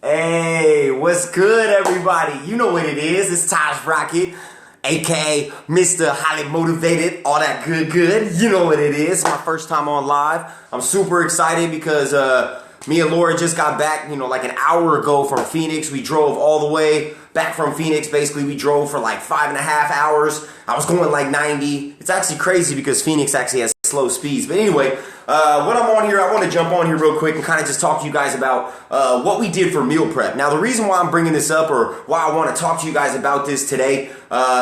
Hey, what's good, everybody? You know what it is. It's Taj Rockitt, aka Mr. Highly Motivated, all that good. You know what it is. My first time on live. I'm super excited because me and Laura just got back, like an hour ago from Phoenix. We drove all the way back from Phoenix. Basically, we drove for like 5.5 hours. I was going like 90. It's actually crazy because Phoenix actually has slow speeds. But anyway, when I'm on here, I want to jump on here real quick and kind of just talk to you guys about what we did for meal prep. Now, the reason why I'm bringing this up, or why I want to talk to you guys about this today,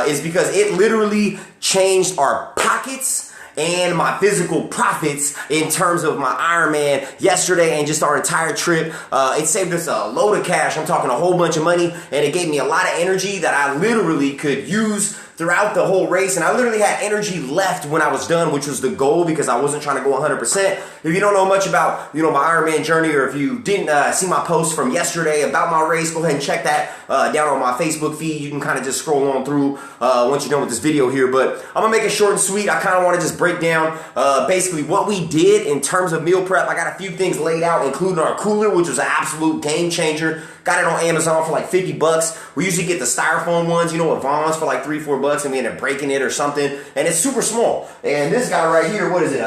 is because it literally changed our pockets and my physical profits in terms of my Ironman yesterday and just our entire trip. It saved us a load of cash. I'm talking a whole bunch of money, and it gave me a lot of energy that I literally could use throughout the whole race, and I literally had energy left when I was done, which was the goal because I wasn't trying to go 100%. If you don't know much about, my Ironman journey, or if you didn't see my post from yesterday about my race, go ahead and check that down on my Facebook feed. You can kind of just scroll on through once you're done with this video here, but I'm gonna make it short and sweet. I kind of want to just break down basically what we did in terms of meal prep. I got a few things laid out, including our cooler, which was an absolute game changer. Got it on Amazon for like 50 bucks. We usually get the styrofoam ones, at Vaughn's for like $3-4 bucks, and we end up breaking it or something. And it's super small. And this guy right here, what is it?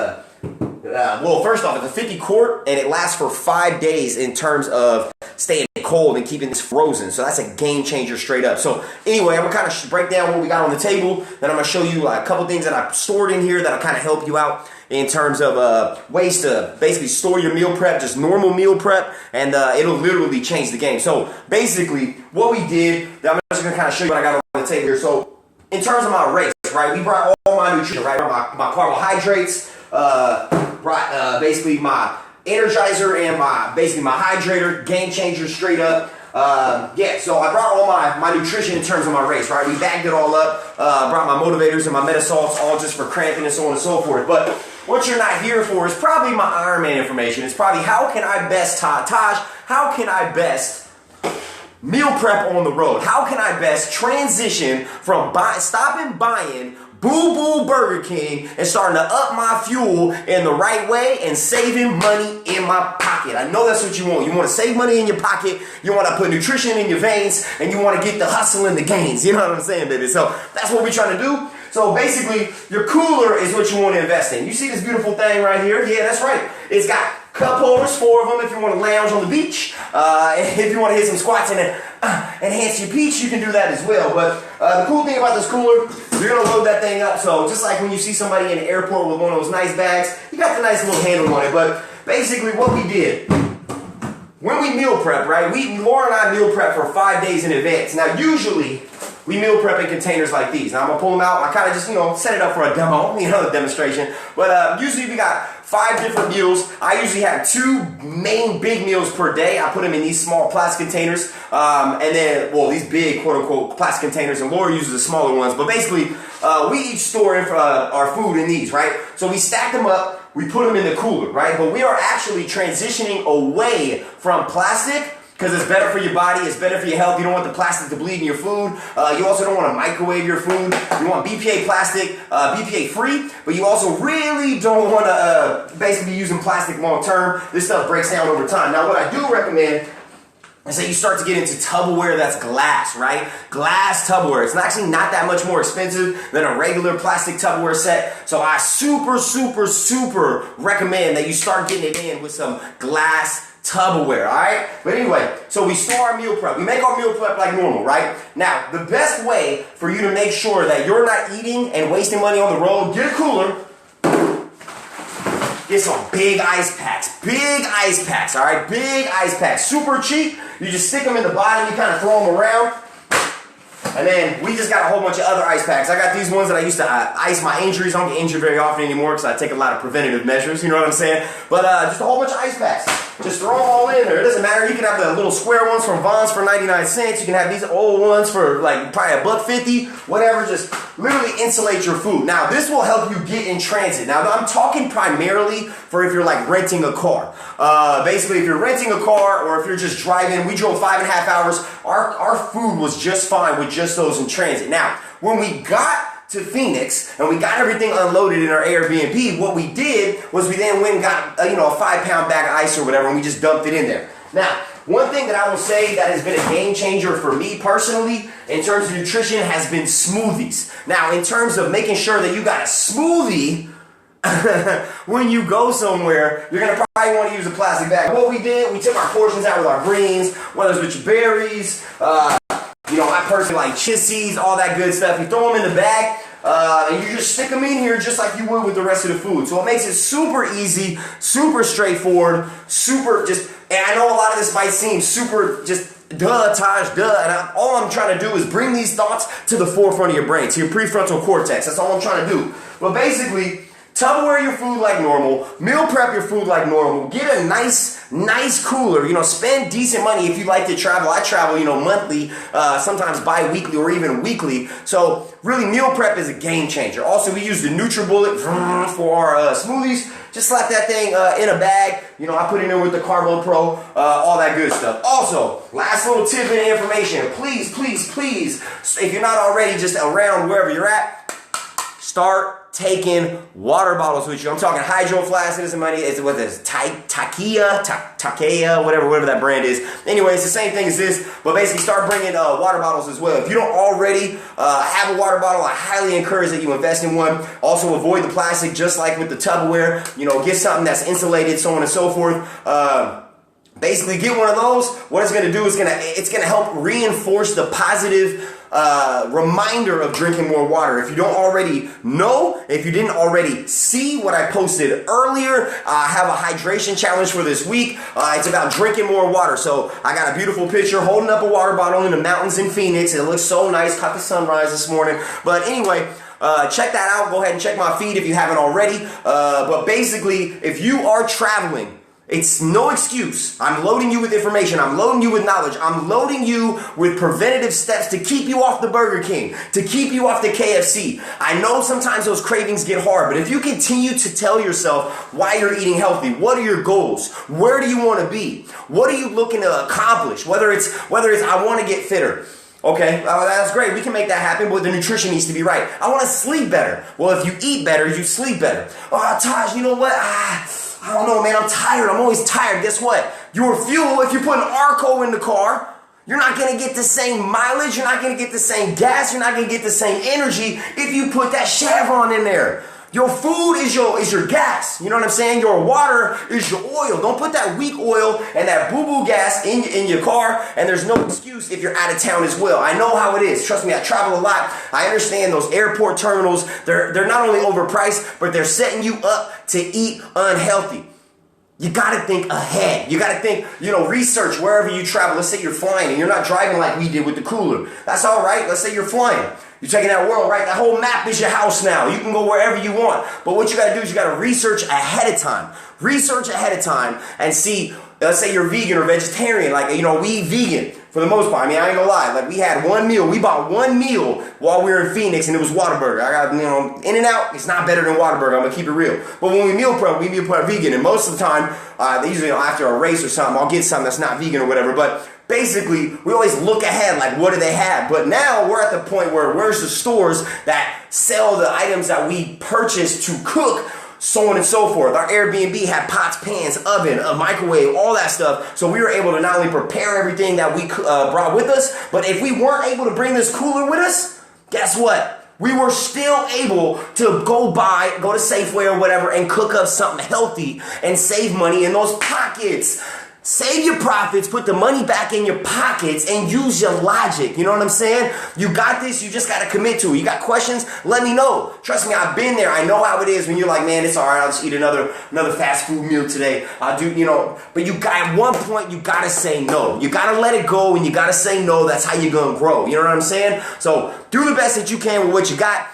Well, first off, it's a 50 quart, and it lasts for 5 days in terms of staying cold and keeping this frozen. So that's a game changer straight up. So anyway, I'm gonna kind of break down what we got on the table. Then I'm gonna show you a couple things that I stored in here that'll kind of help you out in terms of ways to basically store your meal prep, just normal meal prep, and it'll literally change the game. So basically, what we did, I'm just gonna kind of show you what I got on the table here. So in terms of my race, right, we brought all my nutrition, right, my carbohydrates, brought basically my Energizer and my hydrator, game changer straight up. So I brought all my nutrition in terms of my race, right? We bagged it all up, brought my motivators and my metasalts, all just for cramping and so on and so forth. But what you're not here for is probably my Ironman information. It's probably how can I best, Taj, how can I best meal prep on the road? How can I best transition from stopping buying Boo Burger King and starting to up my fuel in the right way and saving money in my pocket? I know that's what you want. You want to save money in your pocket, you want to put nutrition in your veins, and you want to get the hustle and the gains. You know what I'm saying, baby? So that's what we're trying to do. So basically, your cooler is what you want to invest in. You see this beautiful thing right here? Yeah, that's right. It's got cup holders, 4 of them if you want to lounge on the beach. If you want to hit some squats and enhance your peach, you can do that as well. But the cool thing about this cooler, you're going to load that thing up. So just like when you see somebody in the airport with one of those nice bags, you got the nice little handle on it. But basically what we did, when we meal prep, right, Laura and I meal prep for 5 days in advance. Now usually we meal prep in containers like these. Now I'm going to pull them out. I kind of just, set it up for a demo, a demonstration. But usually we got 5 different meals. I usually have 2 main big meals per day. I put them in these small plastic containers. And then, these big quote-unquote plastic containers. And Laura uses the smaller ones. But basically, we each store our food in these, right? So we stack them up. We put them in the cooler, right? But we are actually transitioning away from plastic, because it's better for your body, it's better for your health. You don't want the plastic to bleed in your food. You also don't want to microwave your food. You want BPA plastic, BPA free, but you also really don't want to basically be using plastic long term. This stuff breaks down over time. Now what I do recommend is that you start to get into Tupperware that's glass, right? Glass Tupperware. It's actually not that much more expensive than a regular plastic Tupperware set. So I super recommend that you start getting it in with some glass Tupperware, alright? But anyway, so we store our meal prep. We make our meal prep like normal, right? Now, the best way for you to make sure that you're not eating and wasting money on the road, get a cooler. Get some big ice packs, alright? Big ice packs, super cheap. You just stick them in the bottom, you kind of throw them around. And then we just got a whole bunch of other ice packs. I got these ones that I used to ice my injuries. I don't get injured very often anymore because I take a lot of preventative measures, you know what I'm saying? But just a whole bunch of ice packs. Just throw them all in there. It doesn't matter. You can have the little square ones from Vaughn's for 99 cents. You can have these old ones for like probably $1.50, whatever. Just literally insulate your food. Now, this will help you get in transit. Now, I'm talking primarily for if you're like renting a car. Basically, if you're renting a car or if you're just driving, we drove 5.5 hours. Our food was just fine with just those in transit. Now, when we got to Phoenix and we got everything unloaded in our Airbnb, what we did was we then went and got a 5-pound bag of ice or whatever, and we just dumped it in there. Now, One thing that I will say that has been a game changer for me personally in terms of nutrition has been smoothies. Now, in terms of making sure that you got a smoothie when you go somewhere, you're going to probably want to use a plastic bag. What we did, we took our portions out with our greens, whether it's with your berries, I personally like chia seeds, all that good stuff. You throw them in the bag, and you just stick them in here just like you would with the rest of the food. So it makes it super easy, super straightforward, and I know a lot of this might seem super duh, Taj, duh, and all I'm trying to do is bring these thoughts to the forefront of your brain, to your prefrontal cortex. That's all I'm trying to do. But basically, Tupperware your food like normal, meal prep your food like normal, get a nice cooler, spend decent money if you like to travel. I travel, monthly, sometimes bi-weekly or even weekly. So really meal prep is a game changer. Also, we use the NutriBullet for our smoothies. Just slap that thing in a bag. I put it in with the Carbo Pro, all that good stuff. Also, last little tidbit of information. Please, if you're not already just around wherever you're at, start taking water bottles with you. I'm talking Hydro Flask. It isn't money. It's what is Takea, whatever that brand is. Anyway, it's the same thing as this, but basically start bringing water bottles as well. If you don't already have a water bottle, I highly encourage that you invest in one. Also, avoid the plastic, just like with the Tupperware. Get something that's insulated, so on and so forth. Basically, get one of those. What it's going to do is it's going to help reinforce the positive reminder of drinking more water. If you don't already know, if you didn't already see what I posted earlier, I have a hydration challenge for this week. It's about drinking more water. So I got a beautiful picture holding up a water bottle in the mountains in Phoenix. It looks so nice. Caught the sunrise this morning. But anyway, check that out. Go ahead and check my feed if you haven't already. But basically, if you are traveling, it's no excuse. I'm loading you with information. I'm loading you with knowledge. I'm loading you with preventative steps to keep you off the Burger King, to keep you off the KFC. I know sometimes those cravings get hard, but if you continue to tell yourself why you're eating healthy, what are your goals? Where do you want to be? What are you looking to accomplish? Whether it's I want to get fitter. Okay, that's great. We can make that happen, but the nutrition needs to be right. I want to sleep better. Well, if you eat better, you sleep better. Oh, Taj, you know what? I don't know, man. I'm tired. I'm always tired. Guess what? Your fuel, if you put an Arco in the car, you're not going to get the same mileage. You're not going to get the same gas. You're not going to get the same energy if you put that Chevron in there. Your food is your gas. You know what I'm saying? Your water is your oil. Don't put that weak oil and that boo-boo gas in your car, and there's no excuse if you're out of town as well. I know how it is. Trust me, I travel a lot. I understand those airport terminals, they're not only overpriced, but they're setting you up to eat unhealthy. You gotta think ahead. You gotta think, research wherever you travel. Let's say you're flying and you're not driving like we did with the cooler. That's all right. Let's say you're flying. You're taking that world, right? That whole map is your house now. You can go wherever you want. But what you gotta do is you gotta research ahead of time. Research ahead of time and see, let's say you're vegan or vegetarian. Like, we eat vegan for the most part. I mean, I ain't gonna lie. Like, we had one meal. We bought one meal while we were in Phoenix, and it was Whataburger. I got, In-N-Out, it's not better than Whataburger. I'm gonna keep it real. But when we meal prep vegan. And most of the time, they usually, after a race or something, I'll get something that's not vegan or whatever. But basically, we always look ahead, like, what do they have? But now we're at the point where where's the stores that sell the items that we purchase to cook, so on and so forth. Our Airbnb had pots, pans, oven, a microwave, all that stuff. So we were able to not only prepare everything that we brought with us, but if we weren't able to bring this cooler with us, guess what? We were still able to go to Safeway or whatever and cook up something healthy and save money in those pockets. Save your profits, put the money back in your pockets, and use your logic. You know what I'm saying? You got this, you just got to commit to it. You got questions? Let me know. Trust me, I've been there. I know how it is when you're like, man, it's all right. I'll just eat another fast food meal today. I'll do, but at one point, you got to say no. You got to let it go, and you got to say no. That's how you're going to grow. You know what I'm saying? So do the best that you can with what you got.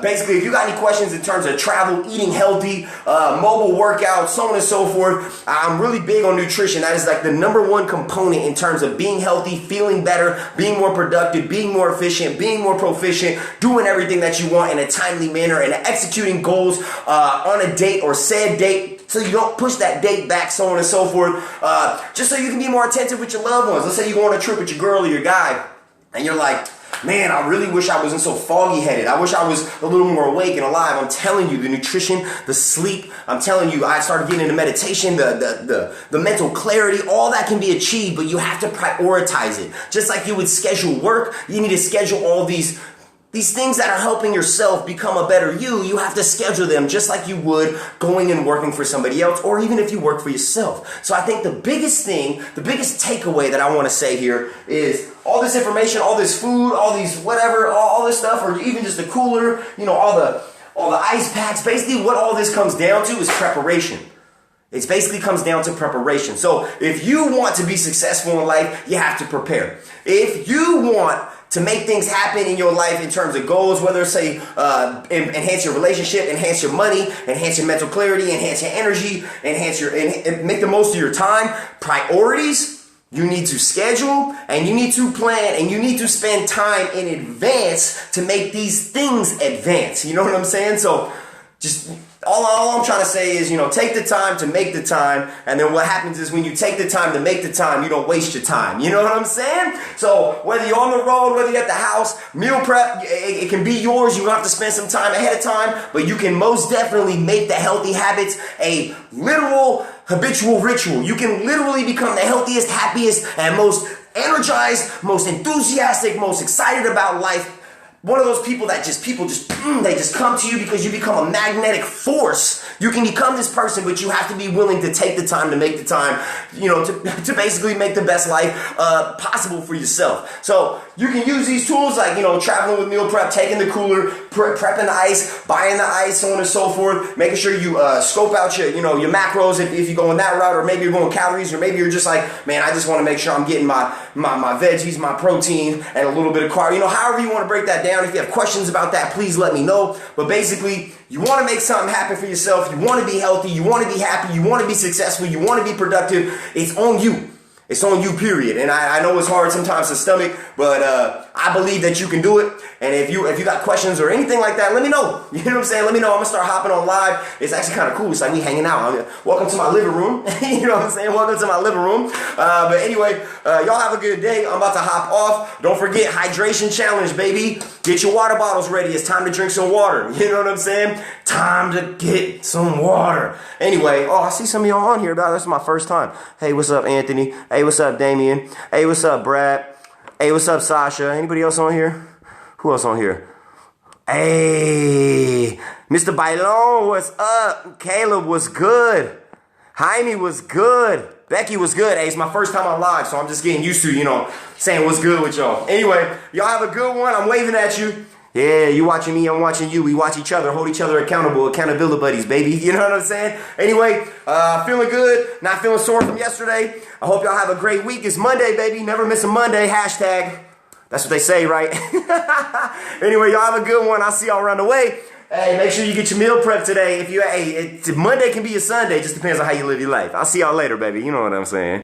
Basically, if you got any questions in terms of travel, eating healthy, mobile workouts, so on and so forth, I'm really big on nutrition. That is like the #1 component in terms of being healthy, feeling better, being more productive, being more efficient, being more proficient, doing everything that you want in a timely manner, and executing goals on a date or said date, so you don't push that date back, so on and so forth, just so you can be more attentive with your loved ones. Let's say you go on a trip with your girl or your guy, and you're like, Man, I really wish I wasn't so foggy-headed. I wish I was a little more awake and alive. I'm telling you, the nutrition, the sleep, I'm telling you, I started getting into meditation, the mental clarity, all that can be achieved, but you have to prioritize it. Just like you would schedule work, you need to schedule all these things that are helping yourself become a better you. You have to schedule them just like you would going and working for somebody else, or even if you work for yourself. So I think the biggest thing, the biggest takeaway that I want to say here is all this information, all this food, all these whatever, all this stuff, or even just the cooler, you know, all the ice packs. Basically what all this comes down to is preparation. It basically comes down to preparation. So if you want to be successful in life, you have to prepare. If you want to make things happen in your life in terms of goals, whether it's say enhance your relationship, enhance your money, enhance your mental clarity, enhance your energy, make the most of your time, priorities, you need to schedule and you need to plan and you need to spend time in advance to make these things advance. You know what I'm saying? So just all I'm trying to say is, you know, take the time to make the time, and then what happens is when you take the time to make the time, you don't waste your time. You know what I'm saying? So whether you're on the road, whether you're at the house, meal prep, it can be yours. You don't have to spend some time ahead of time, but you can most definitely make the healthy habits a literal habitual ritual. You can literally become the healthiest, happiest, and most energized, most enthusiastic, most excited about life. One of those people that they just come to you because you become a magnetic force. You can become this person, but you have to be willing to take the time to make the time, you know, to basically make the best life possible for yourself. So you can use these tools like, you know, traveling with meal prep, taking the cooler, prepping the ice, buying the ice, so on and so forth, making sure you scope out your macros if you're going that route, or maybe you're going calories, or maybe you're just like, man, I just want to make sure I'm getting my veggies, my protein, and a little bit of carb. You know, however you want to break that down. If you have questions about that, please let me know. But basically, you want to make something happen for yourself. You want to be healthy. You want to be happy. You want to be successful. You want to be productive. It's on you. It's on you, period. And I know it's hard sometimes to stomach, but I believe that you can do it. And if you got questions or anything like that, let me know. You know what I'm saying? Let me know. I'm going to start hopping on live. It's actually kind of cool. It's like we hanging out. Welcome to my living room. You know what I'm saying? Welcome to my living room. But anyway, y'all have a good day. I'm about to hop off. Don't forget, hydration challenge, baby. Get your water bottles ready. It's time to drink some water. You know what I'm saying? Time to get some water. Anyway, I see some of y'all on here. This is my first time. Hey, what's up, Anthony? Hey, what's up, Damien? Hey, what's up, Brad? Hey, what's up, Sasha? Anybody else on here? Who else on here? Hey, Mr. Bailon, what's up? Caleb, what's good? Jaime, was good? Becky was good. Hey, it's my first time on live, so I'm just getting used to, saying what's good with y'all. Anyway, y'all have a good one. I'm waving at you. Yeah, you watching me, I'm watching you. We watch each other, hold each other accountable, accountability buddies, baby. You know what I'm saying? Anyway, feeling good, not feeling sore from yesterday. I hope y'all have a great week. It's Monday, baby. Never miss a Monday. Hashtag. That's what they say, right? Anyway, y'all have a good one. I'll see y'all around the way. Hey, make sure you get your meal prep today. Monday can be your Sunday. Just depends on how you live your life. I'll see y'all later, baby. You know what I'm saying.